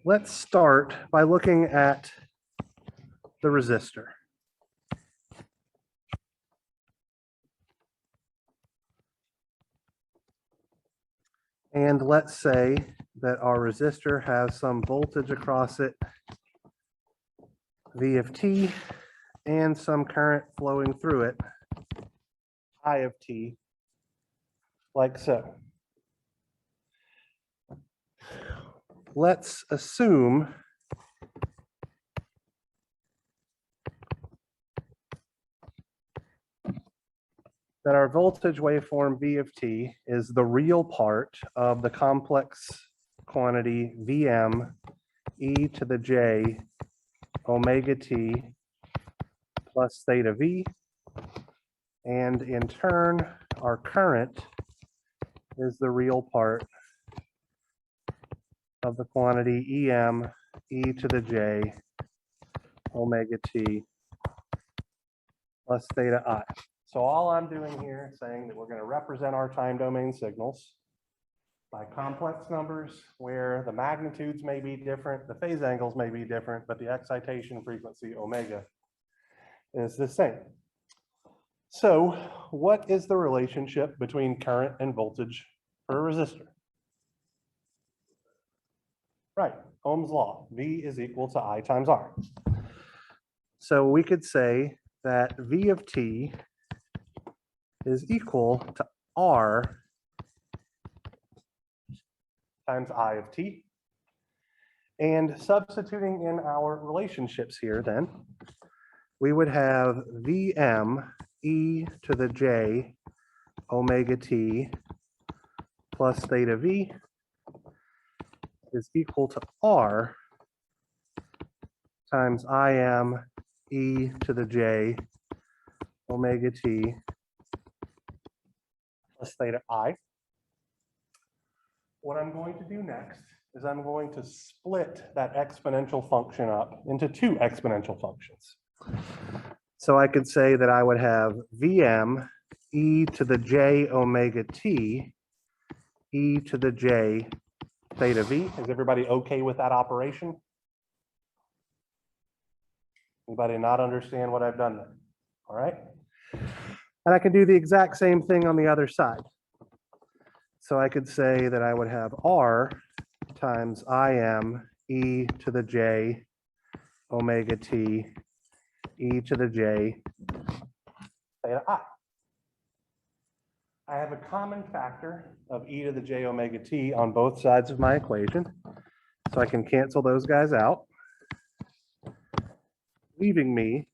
let's start by looking at the resistor. And let's say that our resistor has some voltage across it, V of t, and some current flowing through it, I of t, like so. Let's assume that our voltage waveform V of t is the real part of the complex quantity Vm e to the j omega t plus theta v, and in turn our current is the real part of the quantity Em e to the j omega t plus theta I. So all I'm doing here is saying that we're going to represent our time domain signals by complex numbers where the magnitudes may be different, the phase angles may be different, but the excitation frequency omega is the same. So what is the relationship between current and voltage for a resistor? Right, Ohm's law, V is equal to I times R. So we could say that V of t is equal to R times I of t. And substituting in our relationships here then, we would have Vm e to the j omega t plus theta v is equal to R times Im e to the j omega t plus theta I. What I'm going to do next is I'm going to split that exponential function up into two exponential functions. So I could say that I would have Vm e to the j omega t e to the j theta v. Is everybody okay with that operation? Anybody not understand what I've done there? All right. And I can do the exact same thing on the other side. So I could say that I would have R times Im e to the j omega t e to the j theta I. I have a common factor of e to the j omega t on both sides of my equation. So I can cancel those guys out, leaving me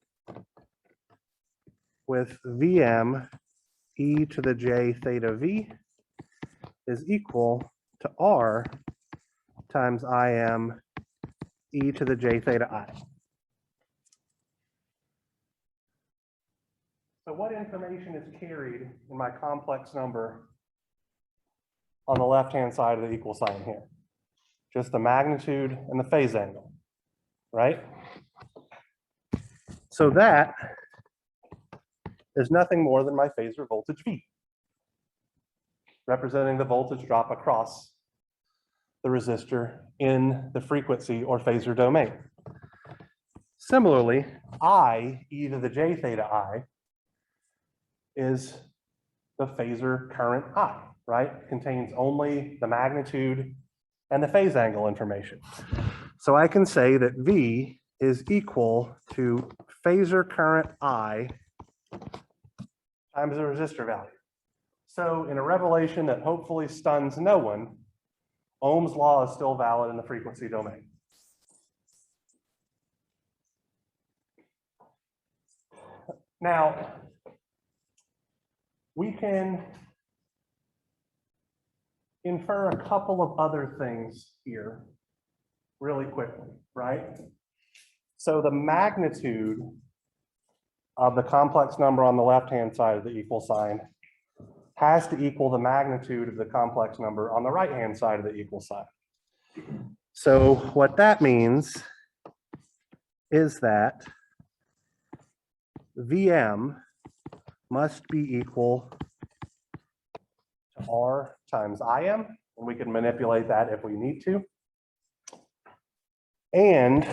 with Vm e to the j theta v is equal to R times Im e to the j theta I. So what information is carried in my complex number on the left-hand side of the equal sign here? Just the magnitude and the phase angle, right? So that is nothing more than my phasor voltage V, representing the voltage drop across the resistor in the frequency or phasor domain. Similarly, I e to the j theta I is the phasor current I, right? It contains only the magnitude and the phase angle information. So I can say that V is equal to phasor current I times the resistor value. So in a revelation that hopefully stuns no one, Ohm's law is still valid in the frequency domain. Now, we can infer a couple of other things here really quickly, right? So the magnitude of the complex number on the left-hand side of the equal sign has to equal the magnitude of the complex number on the right-hand side of the equal sign. So what that means is that Vm must be equal to R times Im, and we can manipulate that if we need to. And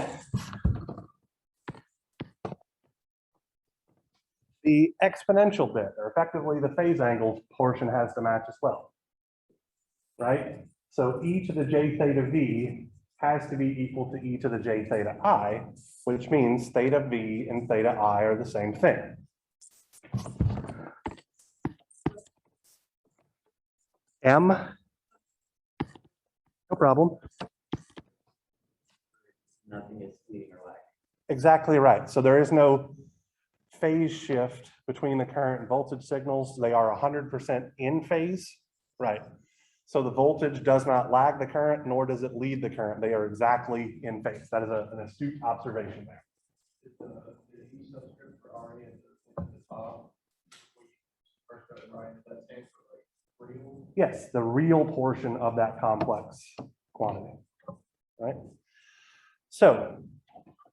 the exponential bit, or effectively the phase angle portion, has to match as well, right? So e to the j theta v has to be equal to e to the j theta I, which means theta v and theta I are the same thing. M, no problem. Nothing is leading or lagging. Exactly right. So there is no phase shift between the current and voltage signals. They are 100% in phase, right? So the voltage does not lag the current, nor does it lead the current. They are exactly in phase. That is an astute observation there. Yes, the real portion of that complex quantity, right? So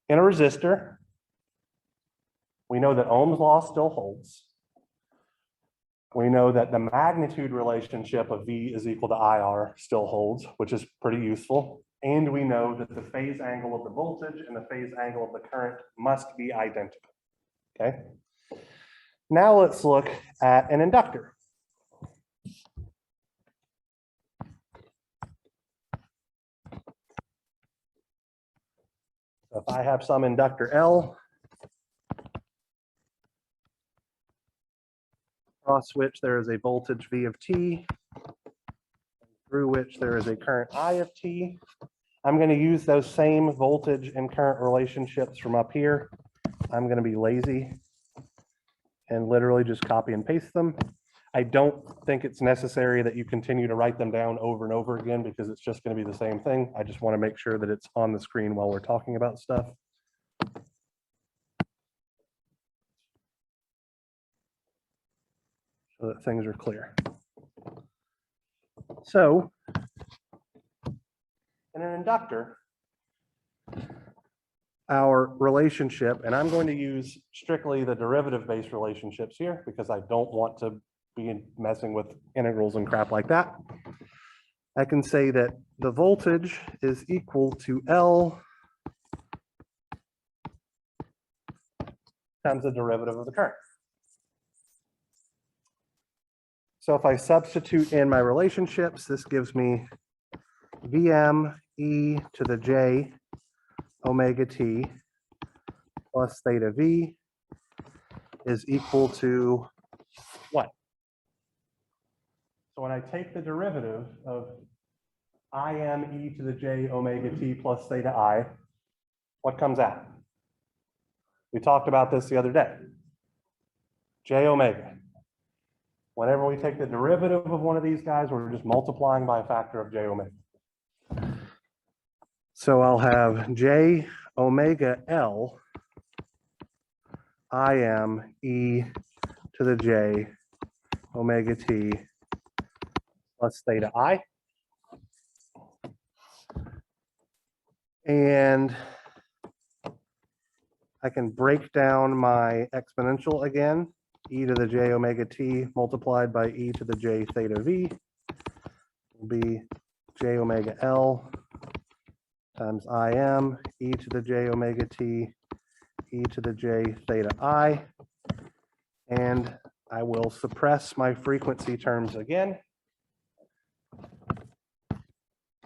in a resistor, we know that Ohm's law still holds. We know that the magnitude relationship of V is equal to IR still holds, which is pretty useful. And we know that the phase angle of the voltage and the phase angle of the current must be identical, okay? Now let's look at an inductor. So if I have some inductor L, across which there is a voltage V of t, through which there is a current I of t, I'm going to use those same voltage and current relationships from up here. I'm going to be lazy and literally just copy and paste them. I don't think it's necessary that you continue to write them down over and over again because it's just going to be the same thing. I just want to make sure that it's on the screen while we're talking about stuff. So that things are clear. So in an inductor, our relationship, and I'm going to use strictly the derivative-based relationships here because I don't want to be messing with integrals and crap like that. I can say that the voltage is equal to L times the derivative of the current. So if I substitute in my relationships, this gives me Vm e to the j omega t plus theta v is equal to what? So when I take the derivative of Im e to the j omega t plus theta I, what comes out? We talked about this the other day. J omega. Whenever we take the derivative of one of these guys, we're just multiplying by a factor of j omega. So I'll have j omega L Im e to the j omega t plus theta I. And I can break down my exponential again. E to the j omega t multiplied by e to the j theta v will be j omega L times Im e to the j omega t e to the j theta I. And I will suppress my frequency terms again,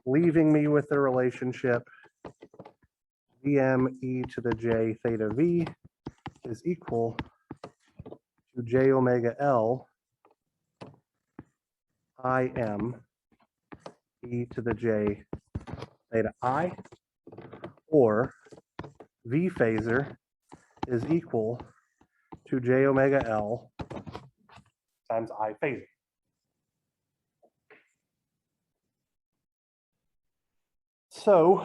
leaving me with the relationship Vm e to the j theta v is equal to j omega L Im e to the j theta I, or V phasor is equal to j omega L times I phasor. So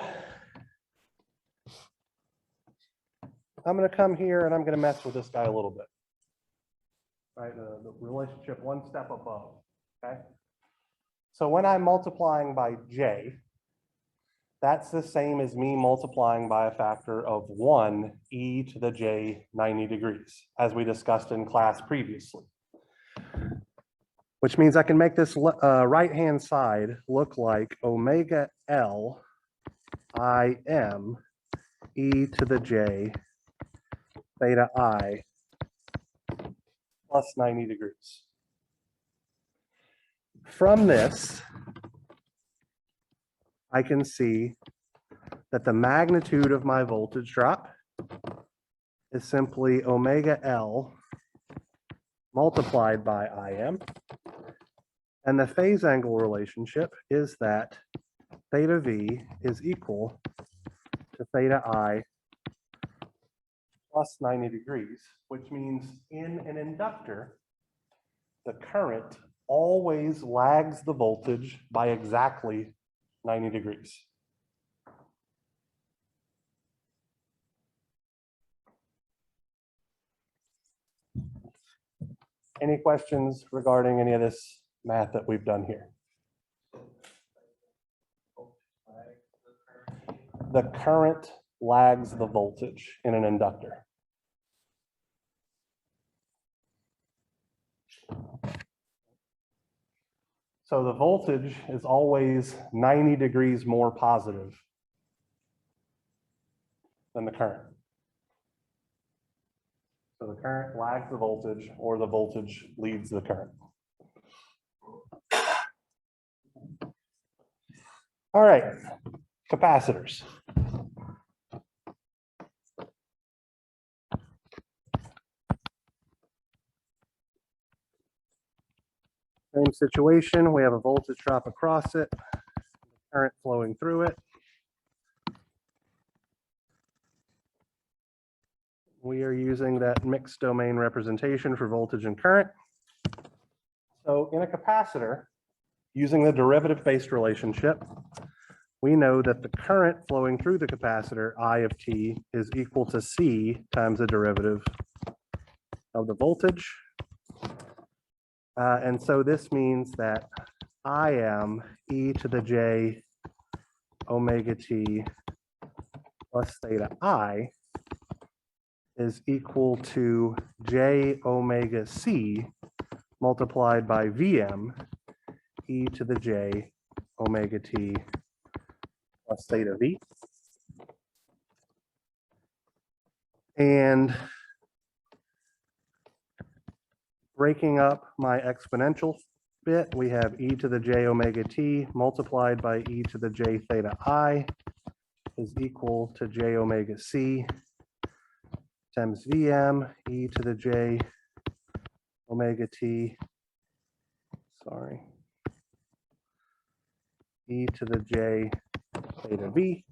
I'm going to come here and I'm going to mess with this guy a little bit. Right, the relationship one step above, okay? So when I'm multiplying by j, that's the same as me multiplying by a factor of 1 e to the j 90 degrees, as we discussed in class previously. Which means I can make this right-hand side look like omega L Im e to the j theta I plus 90 degrees. From this, I can see that the magnitude of my voltage drop is simply omega L multiplied by Im. And the phase angle relationship is that theta V is equal to theta I plus 90 degrees, which means in an inductor, the current always lags the voltage by exactly 90 degrees. Any questions regarding any of this math that we've done here? The current lags the voltage in an inductor. So the voltage is always 90 degrees more positive than the current. So the current lags the voltage, or the voltage leads the current. All right, capacitors. Same situation, we have a voltage drop across it, current flowing through it. We are using that mixed domain representation for voltage and current. So in a capacitor, using the derivative-based relationship, we know that the current flowing through the capacitor, I of t, is equal to C times the derivative of the voltage. And so this means that I am e to the j omega t plus theta I is equal to j omega c multiplied by Vm e to the j omega t plus theta V. And breaking up my exponential bit, we have e to the j omega t multiplied by e to the j theta I is equal to j omega c times Vm e to the j omega t, sorry, e to the j theta V.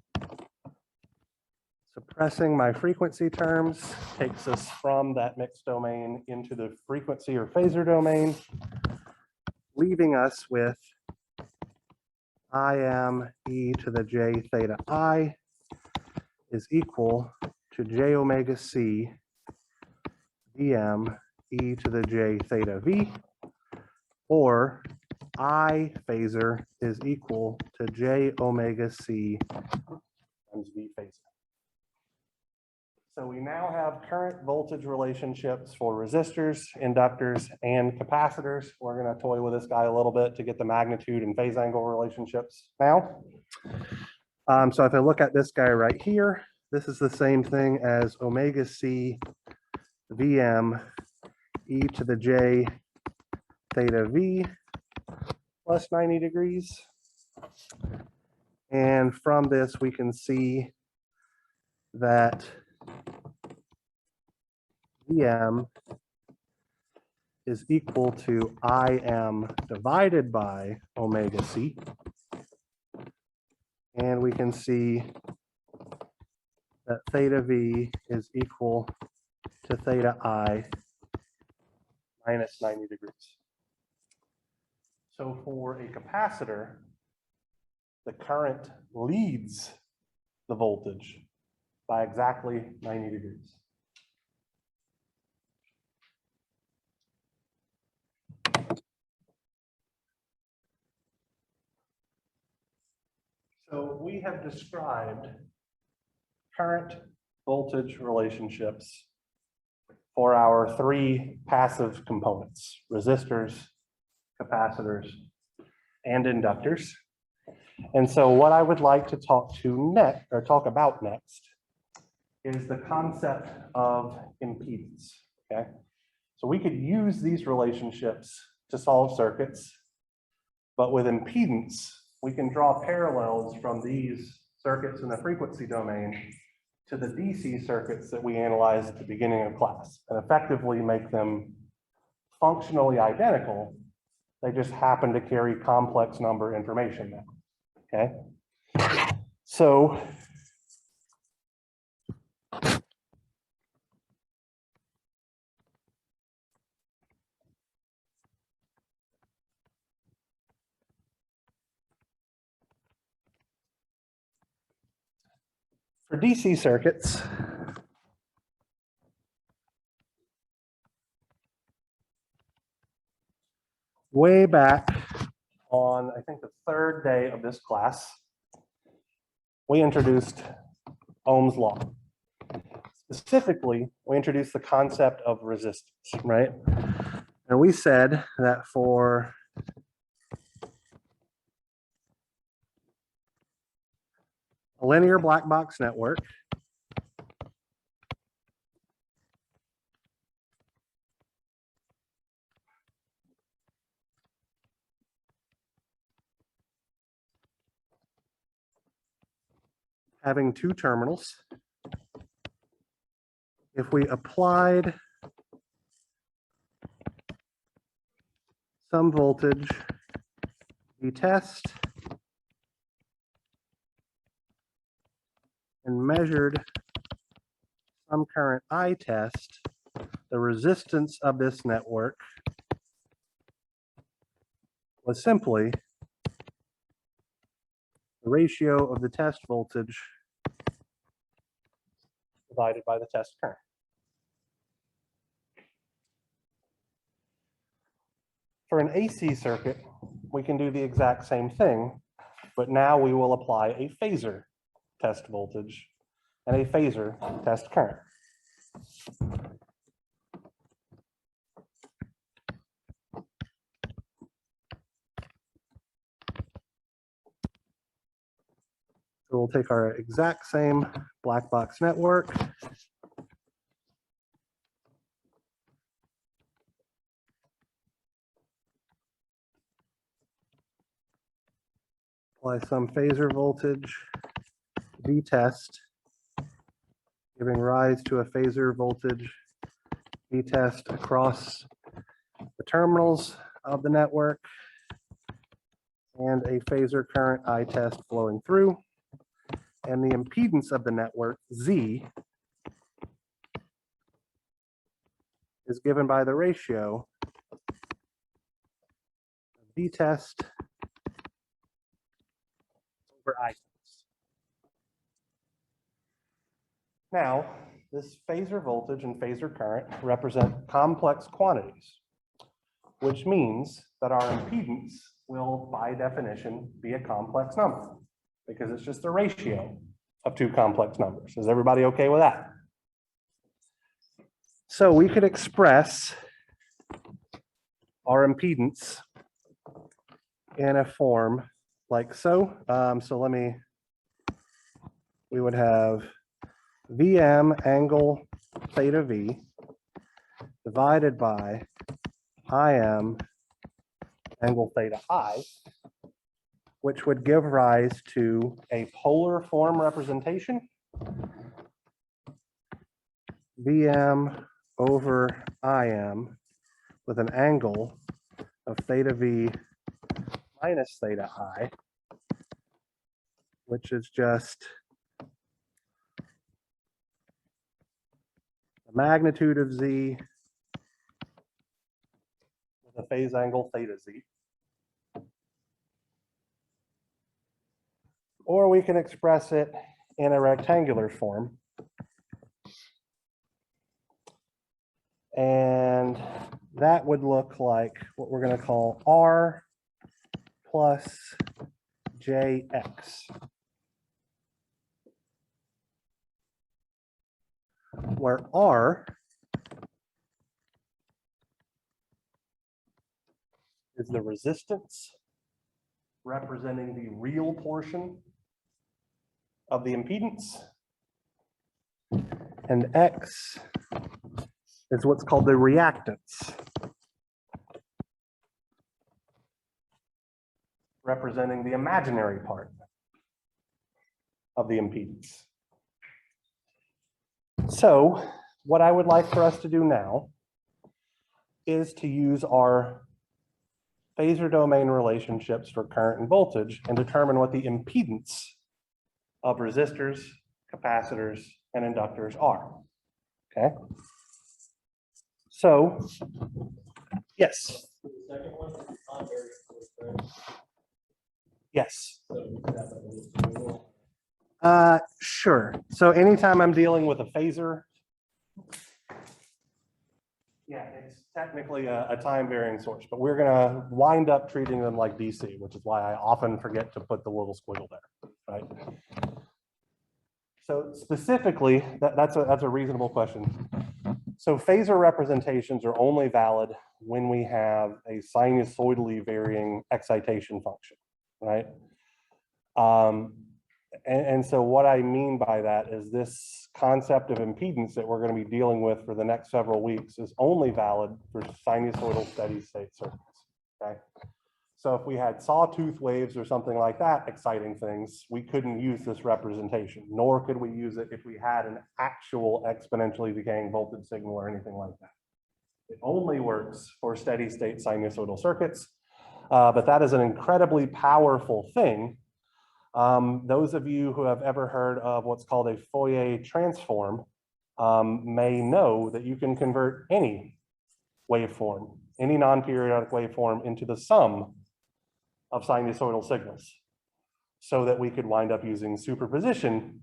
Suppressing my frequency terms takes us from that mixed domain into the frequency or phasor domain, leaving us with Im e to the j theta I is equal to j omega c Vm e to the j theta V, or I phasor is equal to j omega c times V phasor. So we now have current voltage relationships for resistors, inductors, and capacitors. We're going to toy with this guy a little bit to get the magnitude and phase angle relationships now. So if I look at this guy right here, this is the same thing as omega c Vm e to the j theta V plus 90 degrees. And from this, we can see that Vm is equal to Im divided by omega c. And we can see that theta V is equal to theta I minus 90 degrees. So for a capacitor, the current leads the voltage by exactly 90 degrees. So we have described current voltage relationships for our three passive components: resistors, capacitors, and inductors. And so what I would like to talk about next is the concept of impedance, okay? So we could use these relationships to solve circuits, but with impedance, we can draw parallels from these circuits in the frequency domain to the DC circuits that we analyzed at the beginning of class and effectively make them functionally identical. They just happen to carry complex number information now, okay? So for DC circuits, way back on, I think, the third day of this class, we introduced Ohm's law. Specifically, we introduced the concept of resistance, right? And we said that for a linear black box network, having two terminals, if we applied some voltage V test and measured some current I test, the resistance of this network was simply the ratio of the test voltage divided by the test current. For an AC circuit, we can do the exact same thing, but now we will apply a phasor test voltage and a phasor test current. So we'll take our exact same black box network, apply some phasor voltage V test, giving rise to a phasor voltage V test across the terminals of the network, and a phasor current I test flowing through. And the impedance of the network, Z, is given by the ratio of V test over I test. Now, this phasor voltage and phasor current represent complex quantities, which means that our impedance will, by definition, be a complex number, because it's just the ratio of two complex numbers. Is everybody okay with that? So we could express our impedance in a form like so. We would have Vm angle theta V divided by Im angle theta I, which would give rise to a polar form representation, Vm over Im with an angle of theta V minus theta I, which is just the magnitude of Z with a phase angle theta Z. Or we can express it in a rectangular form. And that would look like what we're going to call R plus JX, where R is the resistance representing the real portion of the impedance, And X is what's called the reactance, representing the imaginary part of the impedance. So what I would like for us to do now is to use our phasor domain relationships for current and voltage and determine what the impedance of resistors, capacitors, and inductors are. Okay. So, yes. The second one is time varying source, right? Yes. So we could have a little rule. Sure. So anytime I'm dealing with a phasor, yeah, it's technically a time varying source, but we're going to wind up treating them like DC, which is why I often forget to put the little squiggle there, right? So specifically, that's a reasonable question. So phasor representations are only valid when we have a sinusoidally varying excitation function, right? And so what I mean by that is this concept of impedance that we're going to be dealing with for the next several weeks is only valid for sinusoidal steady state circuits, okay? So if we had sawtooth waves or something like that exciting things, we couldn't use this representation, nor could we use it if we had an actual exponentially decaying voltage signal or anything like that. It only works for steady state sinusoidal circuits, but that is an incredibly powerful thing. Those of you who have ever heard of what's called a Fourier Transform may know that you can convert any waveform, any non-periodic waveform, into the sum of sinusoidal signals, so that we could wind up using superposition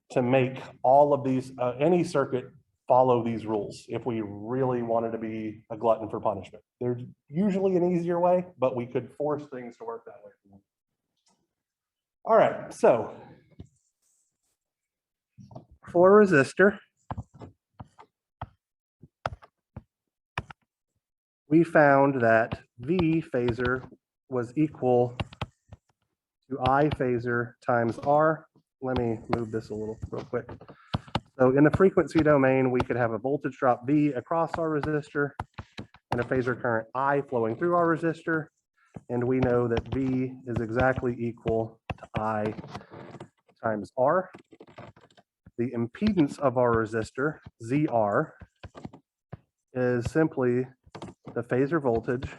to make all of these, any circuit follow these rules if we really wanted to be a glutton for punishment. There's usually an easier way, but we could force things to work that way. All right, so for a resistor, we found that V phasor was equal to I phasor times R. Let me move this a little real quick. So in the frequency domain, we could have a voltage drop V across our resistor and a phasor current I flowing through our resistor. And we know that V is exactly equal to I times R. The impedance of our resistor, ZR, is simply the phasor voltage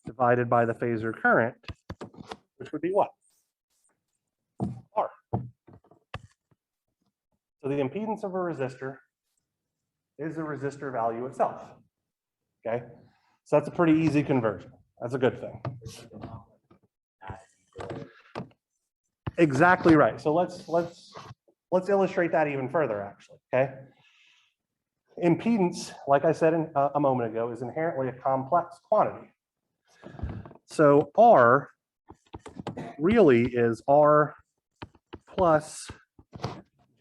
divided by the phasor current, which would be what? R. So the impedance of a resistor is the resistor value itself. Okay, so that's a pretty easy conversion. That's a good thing. Exactly right. So let's illustrate that even further, actually. Okay. Impedance, like I said a moment ago, is inherently a complex quantity. So R really is R plus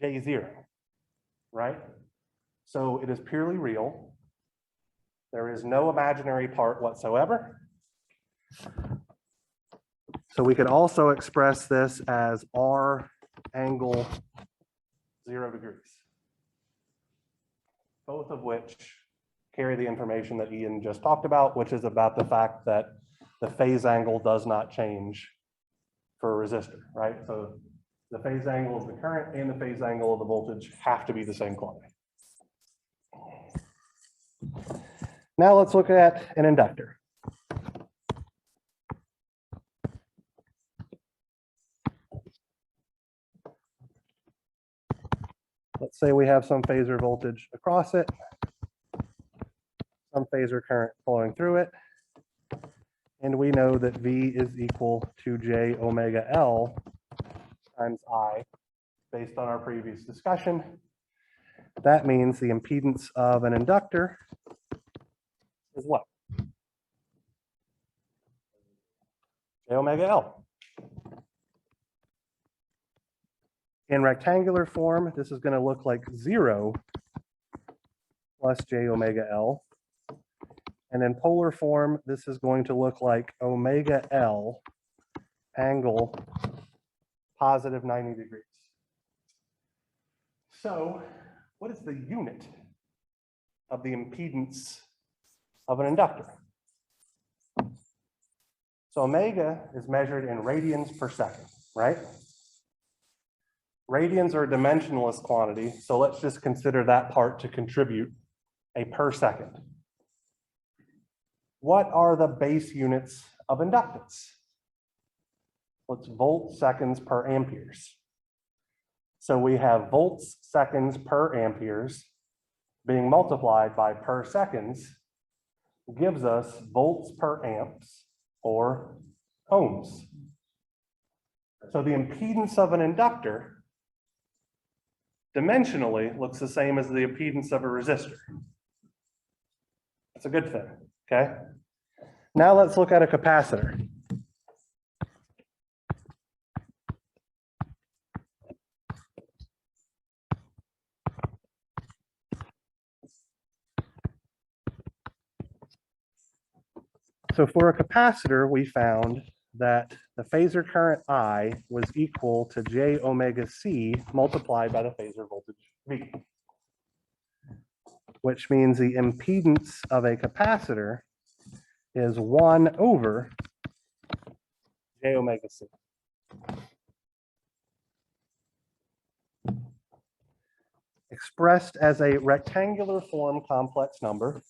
J0, right? So it is purely real. There is no imaginary part whatsoever. So we could also express this as R angle 0 degrees, both of which carry the information that Ian just talked about, which is about the fact that the phase angle does not change for a resistor, right? So the phase angle of the current and the phase angle of the voltage have to be the same quantity. Now let's look at an inductor. Let's say we have some phasor voltage across it, some phasor current flowing through it, and we know that V is equal to J omega L times I based on our previous discussion. That means the impedance of an inductor is what? J omega L. In rectangular form, this is going to look like 0 plus J omega L. And in polar form, this is going to look like omega L angle positive 90 degrees. So what is the unit of the impedance of an inductor? So omega is measured in radians per second, right? Radians are a dimensionless quantity, so let's just consider that part to contribute a per second. What are the base units of inductance? It's volts seconds per amperes. So we have volts seconds per amperes being multiplied by per seconds gives us volts per amps or ohms. So the impedance of an inductor dimensionally looks the same as the impedance of a resistor. That's a good thing, okay? Now let's look at a capacitor. So for a capacitor, we found that the phasor current I was equal to j omega c multiplied by the phasor voltage V, which means the impedance of a capacitor is 1 over j omega c. Expressed as a rectangular form complex number,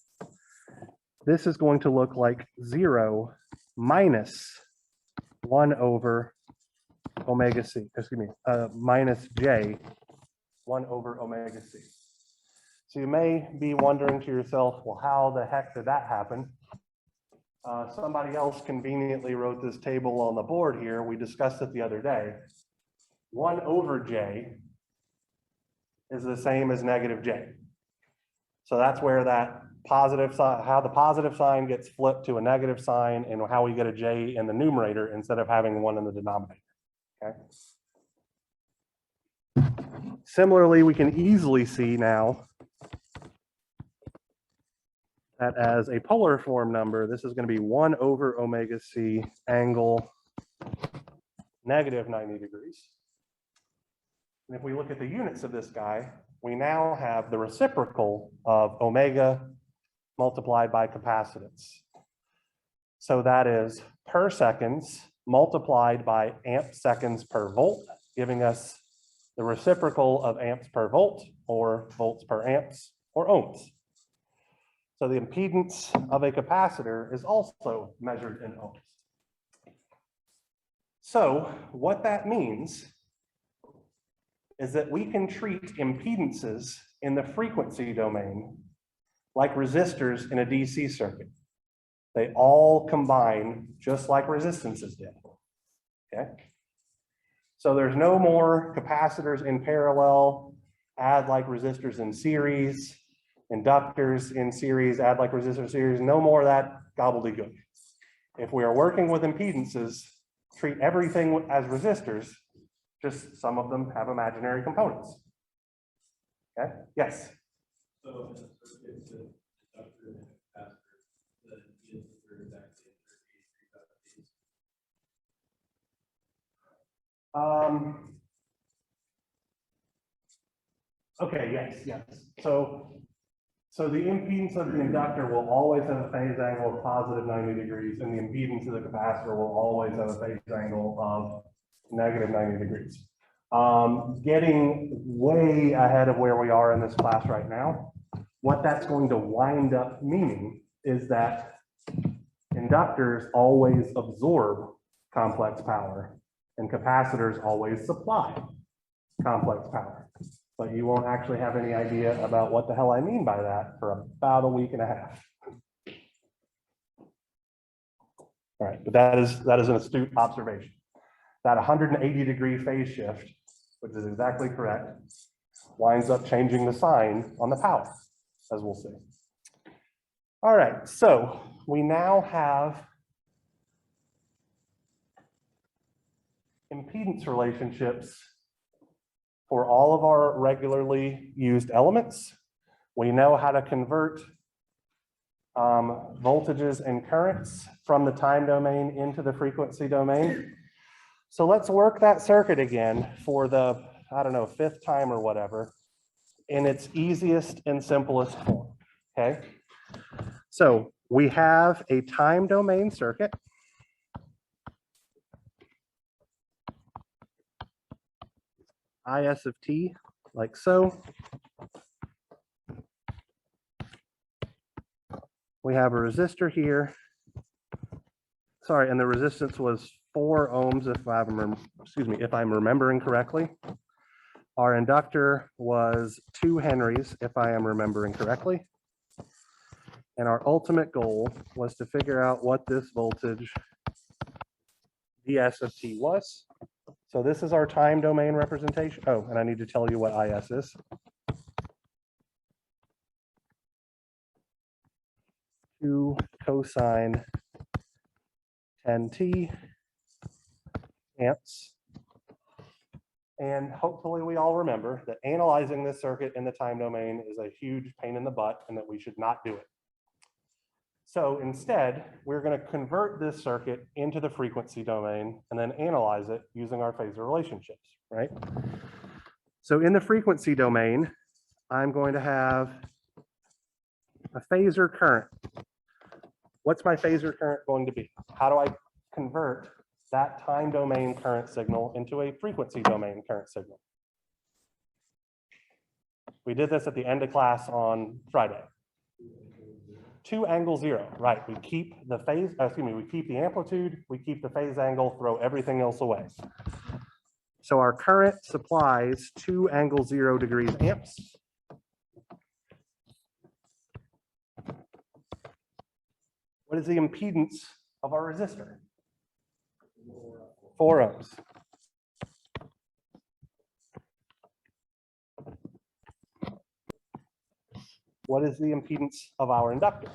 this is going to look like 0 minus 1 over omega c, excuse me, minus j 1 over omega c. So you may be wondering to yourself, well, how the heck did that happen? Somebody else conveniently wrote this table on the board here. We discussed it the other day. 1 over j is the same as negative j. So that's where that positive sign, how the positive sign gets flipped to a negative sign and how we get a j in the numerator instead of having 1 in the denominator, okay? Similarly, we can easily see now that as a polar form number, this is going to be 1 over omega c angle negative 90 degrees. And if we look at the units of this guy, we now have the reciprocal of omega multiplied by capacitance. So that is per seconds multiplied by amp seconds per volt, giving us the reciprocal of amps per volt or volts per amps or ohms. So the impedance of a capacitor is also measured in ohms. So what that means is that we can treat impedances in the frequency domain like resistors in a DC circuit. They all combine just like resistances did, okay? So there's no more capacitors in parallel, add like resistors in series, inductors in series, add like resistor series, no more of that gobbledygook. If we are working with impedances, treat everything as resistors, just some of them have imaginary components. Okay, yes? So in a circuit, the inductor and capacitor, the impedance are exactly 33 Okay, yes. So the impedance of the inductor will always have a phase angle of positive 90 degrees, and the impedance of the capacitor will always have a phase angle of negative 90 degrees. Getting way ahead of where we are in this class right now, what that's going to wind up meaning is that inductors always absorb complex power and capacitors always supply complex power. But you won't actually have any idea about what the hell I mean by that for about a week and a half. All right, but that is an astute observation. That 180-degree phase shift, which is exactly correct, winds up changing the sign on the power, as we'll see. All right, so we now have impedance relationships for all of our regularly used elements. We know how to convert voltages and currents from the time domain into the frequency domain. So let's work that circuit again for the, I don't know, 5th time or whatever. in its easiest and simplest form, okay? So we have a time domain circuit. IS of t, like so. We have a resistor here. Sorry, and the resistance was 4 ohms if I'm remembering correctly. Our inductor was 2 henries if I am remembering correctly. And our ultimate goal was to figure out what this voltage Vs of t was. So this is our time domain representation. Oh, and I need to tell you what Is is. Two cosine 10t amps. And hopefully we all remember that analyzing this circuit in the time domain is a huge pain in the butt and that we should not do it. So instead, we're going to convert this circuit into the frequency domain and then analyze it using our phasor relationships, right? So in the frequency domain, I'm going to have a phasor current. What's my phasor current going to be? How do I convert that time domain current signal into a frequency domain current signal? We did this at the end of class on Friday. 2 angle 0, right? We keep the phase, we keep the amplitude, we keep the phase angle, throw everything else away. So our current supplies 2 angle 0 degrees amps. What is the impedance of our resistor? 4 ohms. What is the impedance of our inductor?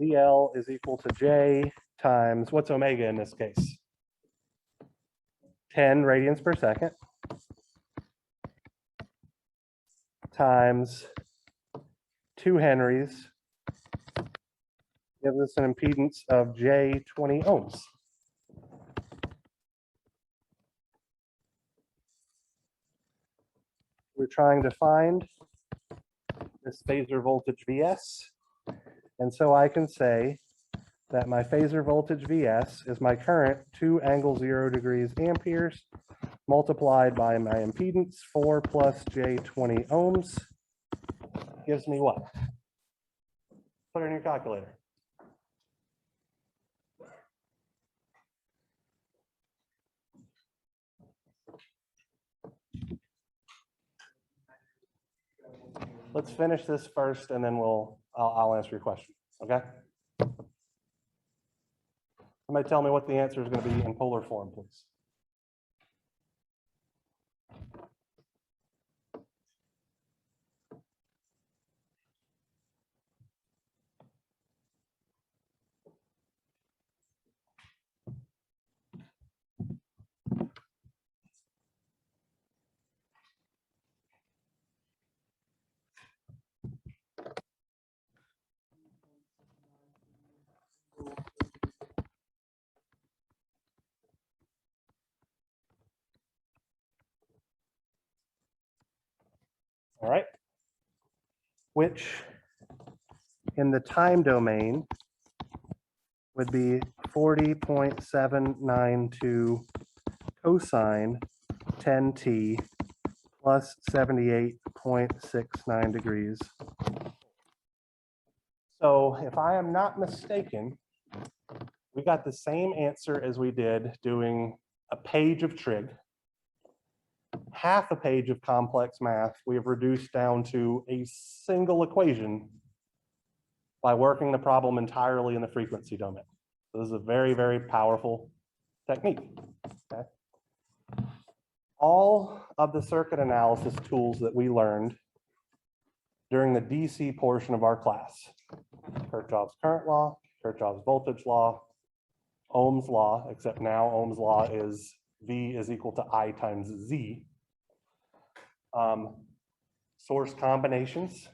ZL is equal to J times, what's omega in this case? 10 radians per second times 2 henries gives us an impedance of J 20 ohms. We're trying to find this phasor voltage Vs. And so I can say that my phasor voltage Vs is my current 2 angle 0 degrees amperes multiplied by my impedance 4 plus J 20 ohms gives me what? Put it in your calculator. Let's finish this first and then I'll answer your question, okay? Somebody tell me what the answer is going to be in polar form, please. All right, which in the time domain would be 40.792 cosine 10t plus 78.69 degrees. So if I am not mistaken, we got the same answer as we did doing a page of trig. Half a page of complex math we have reduced down to a single equation by working the problem entirely in the frequency domain. So this is a very, very powerful technique. Okay? All of the circuit analysis tools that we learned during the DC portion of our class, Kirchhoff's current law, Kirchhoff's voltage law, Ohm's law, except now Ohm's law is V is equal to I times Z. Source combinations,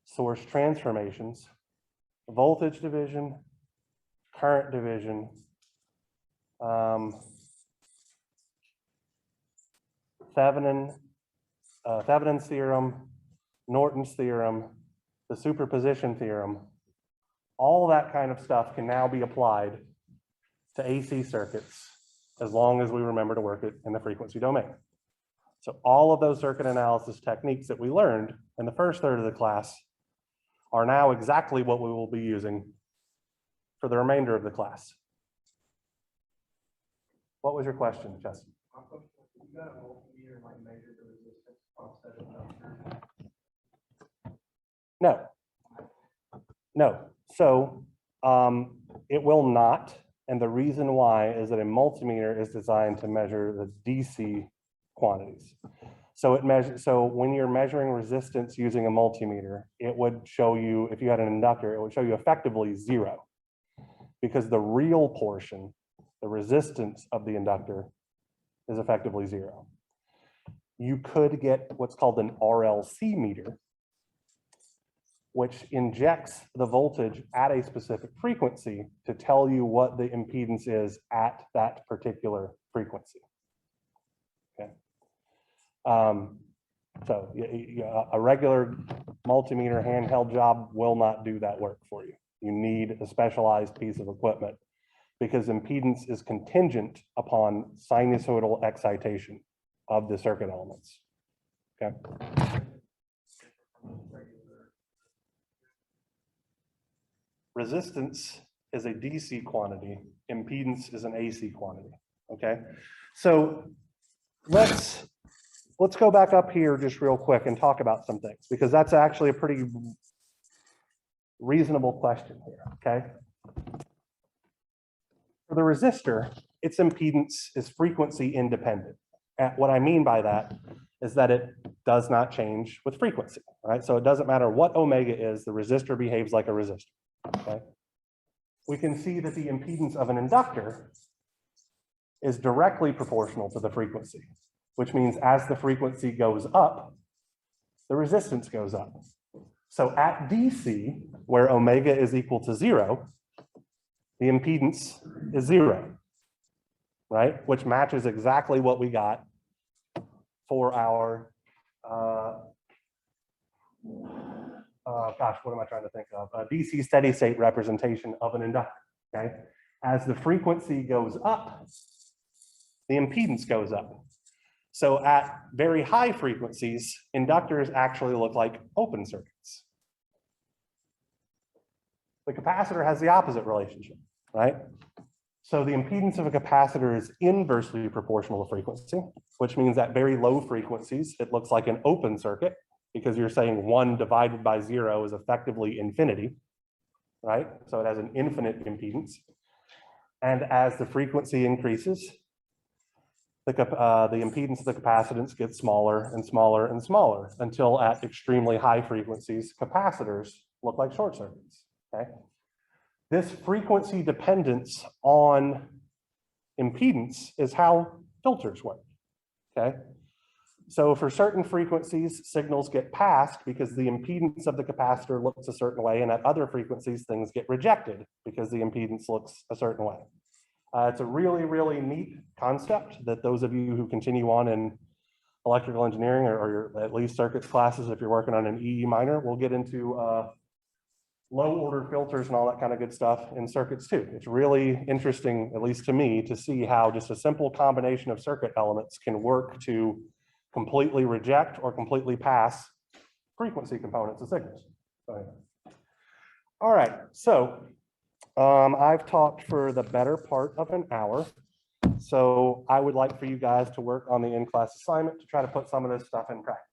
source transformations, voltage division, current division, Thevenin Thevenin's theorem, Norton's theorem, the superposition theorem, all that kind of stuff can now be applied to AC circuits as long as we remember to work it in the frequency domain. So all of those circuit analysis techniques that we learned in the first third of the class are now exactly what we will be using for the remainder of the class. What was your question, Justin? You got a multimeter like measure the resistance offset inductor? No. No. So it will not. And the reason why is that a multimeter is designed to measure the DC quantities. So it measures. So when you're measuring resistance using a multimeter, it would show you, if you had an inductor, it would show you effectively 0, because the real portion, the resistance of the inductor, is effectively 0. You could get what's called an RLC meter, which injects the voltage at a specific frequency to tell you what the impedance is at that particular frequency. Okay. So a regular multimeter handheld job will not do that work for you. You need a specialized piece of equipment because impedance is contingent upon sinusoidal excitation of the circuit elements. Okay. Resistance is a DC quantity. Impedance is an AC quantity. Okay. So let's go back up here just real quick and talk about some things, because that's actually a pretty reasonable question here. Okay. For the resistor, its impedance is frequency independent. And what I mean by that is that it does not change with frequency, right? So it doesn't matter what omega is, the resistor behaves like a resistor. Okay. We can see that the impedance of an inductor is directly proportional to the frequency, which means as the frequency goes up, the resistance goes up. So at DC, where omega is equal to 0, the impedance is 0, right? Which matches exactly what we got for our, gosh, what am I trying to think of? A DC steady state representation of an inductor, okay? As the frequency goes up, the impedance goes up. So at very high frequencies, inductors actually look like open circuits. The capacitor has the opposite relationship, right? So the impedance of a capacitor is inversely proportional to frequency, which means at very low frequencies, it looks like an open circuit, because you're saying 1 divided by 0 is effectively infinity, right? So it has an infinite impedance. And as the frequency increases, the impedance of the capacitance gets smaller and smaller and smaller until at extremely high frequencies, capacitors look like short circuits, okay? This frequency dependence on impedance is how filters work, okay? So for certain frequencies, signals get passed because the impedance of the capacitor looks a certain way, and at other frequencies, things get rejected because the impedance looks a certain way. It's a really, really neat concept that those of you who continue on in electrical engineering or your at least circuits classes, if you're working on an EE minor, we'll get into low order filters and all that kind of good stuff in circuits too. It's really interesting, at least to me, to see how just a simple combination of circuit elements can work to completely reject or completely pass frequency components of signals. All right, so I've talked for the better part of an hour. So I would like for you guys to work on the in-class assignment to try to put some of this stuff in practice.